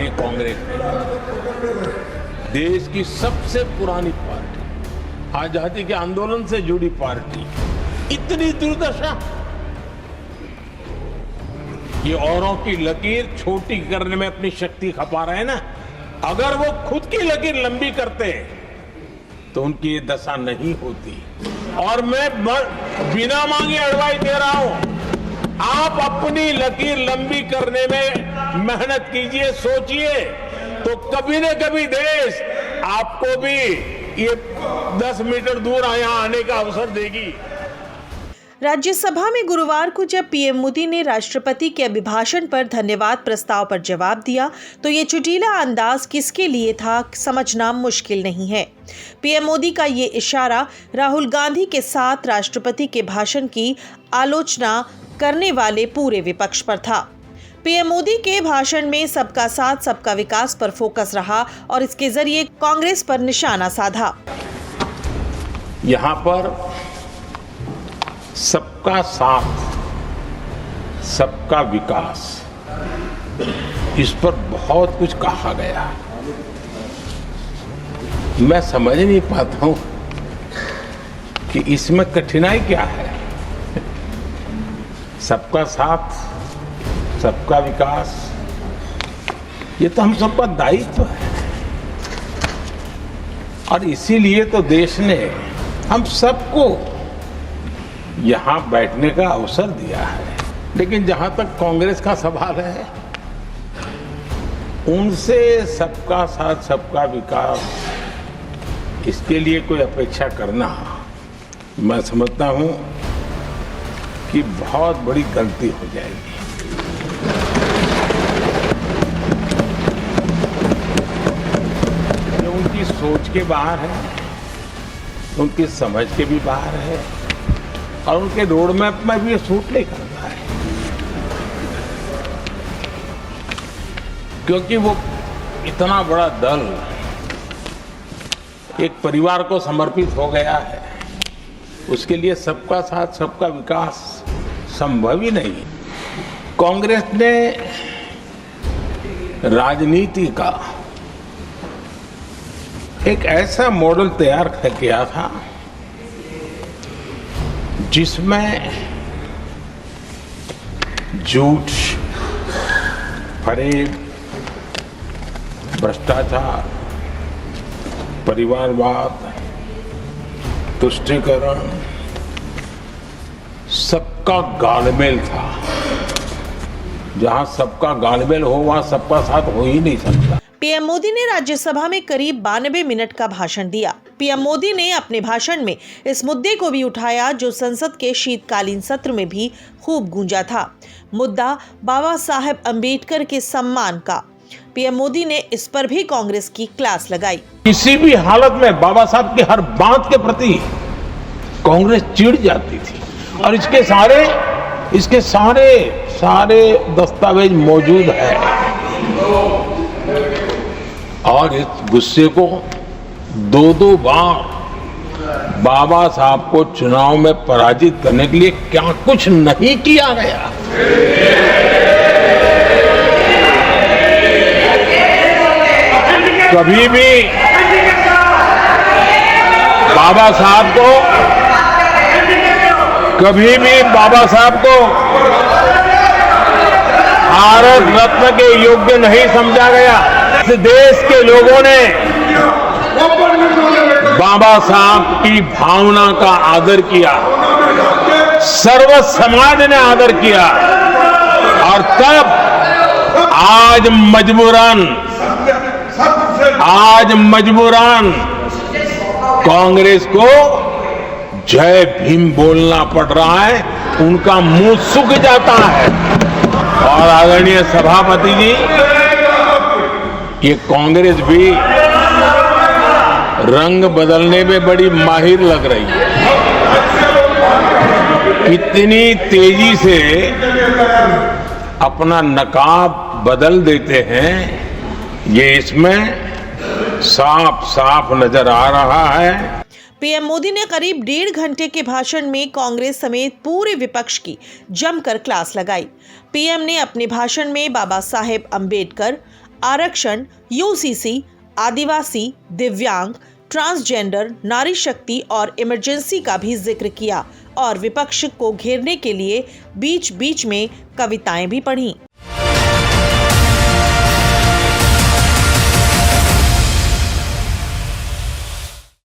है कांग्रेस ने, देश की सबसे पुरानी पार्टी, आजादी के आंदोलन से जुड़ी पार्टी, इतनी दुर्दशा। ये औरों की लकीर छोटी करने में अपनी शक्ति खपा रहे हैं ना। अगर वो खुद की लकीर लंबी करते तो उनकी ये दशा नहीं होती। और मैं बिना मांगे एडवाइस दे रहा हूं, आप अपनी लकीर लंबी करने में मेहनत कीजिए, सोचिए, तो कभी न कभी देश आपको भी ये 10 मीटर दूर यहाँ आने का अवसर देगी। राज्यसभा में गुरुवार को जब पीएम मोदी ने राष्ट्रपति के अभिभाषण पर धन्यवाद प्रस्ताव पर जवाब दिया तो ये चुटीला अंदाज किसके लिए था समझना मुश्किल नहीं है। पीएम मोदी का ये इशारा राहुल गांधी के साथ राष्ट्रपति के भाषण की आलोचना करने वाले पूरे विपक्ष पर था। पीएम मोदी के भाषण में सबका साथ सबका विकास पर फोकस रहा और इसके जरिए कांग्रेस पर निशाना साधा। यहाँ पर सबका साथ सबका विकास, इस पर बहुत कुछ कहा गया। मैं समझ नहीं पाता हूं कि इसमें कठिनाई क्या है। सबका साथ सबका विकास, ये तो हम सबका दायित्व है और इसीलिए तो देश ने हम सबको यहां बैठने का अवसर दिया है। लेकिन जहां तक कांग्रेस का सवाल है, उनसे सबका साथ सबका विकास, इसके लिए कोई अपेक्षा करना, मैं समझता हूं कि बहुत बड़ी गलती हो जाएगी। ये उनकी सोच के बाहर है, उनकी समझ के भी बाहर है और उनके रोड मैप में भी ये सूट नहीं करता है, क्योंकि वो इतना बड़ा दल एक परिवार को समर्पित हो गया है। उसके लिए सबका साथ सबका विकास संभव ही नहीं। कांग्रेस ने राजनीति का एक ऐसा मॉडल तैयार किया था जिसमें झूठ, फरेब, भ्रष्टाचार, परिवारवाद, तुष्टीकरण, सबका गालमेल था। जहां सबका गालमेल हो वहां सबका साथ हो ही नहीं सकता। पीएम मोदी ने राज्यसभा में करीब 92 मिनट का भाषण दिया। पीएम मोदी ने अपने भाषण में इस मुद्दे को भी उठाया जो संसद के शीतकालीन सत्र में भी खूब गूंजा था, मुद्दा बाबा साहेब अम्बेडकर के सम्मान का। पीएम मोदी ने इस पर भी कांग्रेस की क्लास लगाई। किसी भी हालत में बाबा साहब की हर बात के प्रति कांग्रेस चिढ़ जाती थी और इसके सारे दस्तावेज मौजूद है और इस गुस्से को दो बार बाबा साहब को चुनाव में पराजित करने के लिए क्या कुछ नहीं किया गया। कभी भी बाबा साहब को भारत रत्न के योग्य नहीं समझा गया। इस देश के लोगों ने बाबा साहब की भावना का आदर किया, सर्व समाज ने आदर किया और तब आज मजबूरन कांग्रेस को जय भीम बोलना पड़ रहा है, उनका मुंह सूख जाता है। और आदरणीय सभापति जी, ये कांग्रेस भी रंग बदलने में बड़ी माहिर लग रही है। इतनी तेजी से अपना नकाब बदल देते हैं, ये इसमें साफ नजर आ रहा है। पीएम मोदी ने करीब 1.5 घंटे के भाषण में कांग्रेस समेत पूरे विपक्ष की जमकर क्लास लगाई। पीएम ने अपने भाषण में बाबा साहेब अम्बेडकर, आरक्षण, यूसीसी, आदिवासी, दिव्यांग, ट्रांसजेंडर, नारी शक्ति और इमरजेंसी का भी जिक्र किया और विपक्ष को घेरने के लिए बीच बीच में कविताएं भी पढ़ीं।